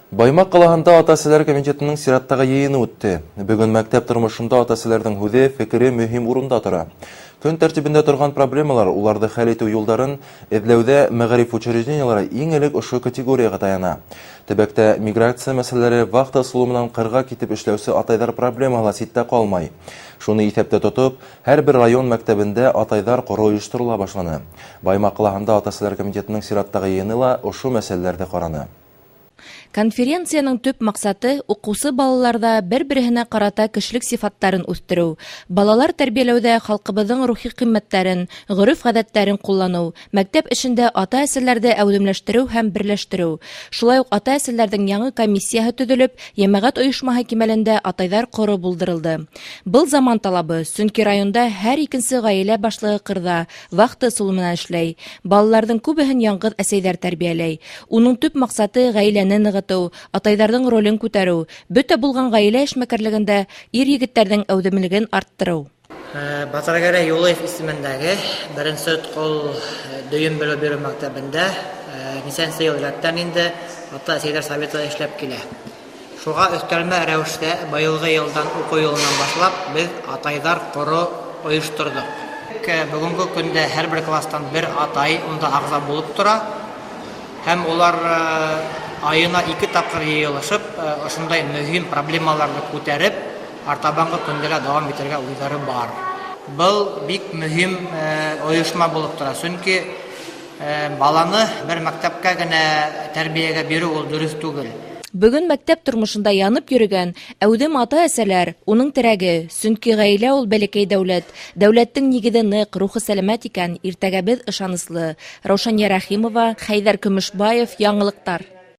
Баймак калаһында ата-әсәләр комитетының сираттагы йыйыны үтте. Бүген мәктәп тормышында ата-әсәләрнең һүзе, фикере мөһим урында тора. Көн тәртибендә торган проблемалар, уларны хәл итү юлдарын эзләүдә мәгариф учрежденияләре иң элек ошо категорияга таяна. Төбәктә миграция мәсьәләләре вакыт ысулы менән кырга китеп эшләүче атайлар проблемалары ситтә калмай. Шуны исәптә тотып, һәр бер район мәктәбендә атайлар кору оештырыла башланы. Баймак калаһында ата-әсәләр комитетының сираттагы йыйыны ла ошо мәсьәләләрдә караны. Конференцияның төп максаты укучы балаларда бер-беренә карата кешелек сифаттарын үстерү, балалар тәрбияләүдә халкыбызның рухи кыйммәтләрен, гореф-гадәтләрен куллану, мәктәп эшендә ата-әсәләрне әүдемләштерү һәм берләштерү. Шулай ук ата-әсәләрнең яңа комиссияһы төзелеп, җәмәгать оешмаһы кимәлендә атайлар коры булдырылды. Был заман талабы, чөнки районда һәр икенче гаилә башлыгы кырда, вакыт ысулы менән эшләй. Балаларның күбеһен яңгыр әсәйләр тәрбияләй. Уның төп максаты гаиләне ныгыту, атайларның ролен күтәрү, бөтә булган гаилә эшмәкәрлегендә ир-егетләрнең әүдемлеген арттыру. Батыргәрәй Юлаев исемендәге 1-нче школ дөйем белем бирү мәктәбендә ничәнче ел рәттән инде ата-әсәләр советы эшләп килә. Шуга өстәлмә рәвештә быелгы елдан уку елыннан башлап без атайлар коры оештырдык. Бүгенге көндә һәр бер класстан бер атай унда агза булып тора. Һәм улар айына 2 тапкыр йыелышып, ошондай мөһим проблемаларны күтәреп, артабанғы көндәрдә дәвам итәргә уйлары бар. Был бик мөһим оешма булып тора, чөнки баланы бер мәктәпкә генә тәрбиягә бирү ул дөрес түгел. Бүген мәктәп тормышында янып йөргән әүдем ата-әсәләр, уның терәге, чөнки гаилә ул бәләкәй дәүләт. Дәүләттең нигезе нык, рухы сәламәт икән, иртәгә без ышаныслы. Раушания Рахимова, Хәйдәр Көмешбаев, Яңалыктар.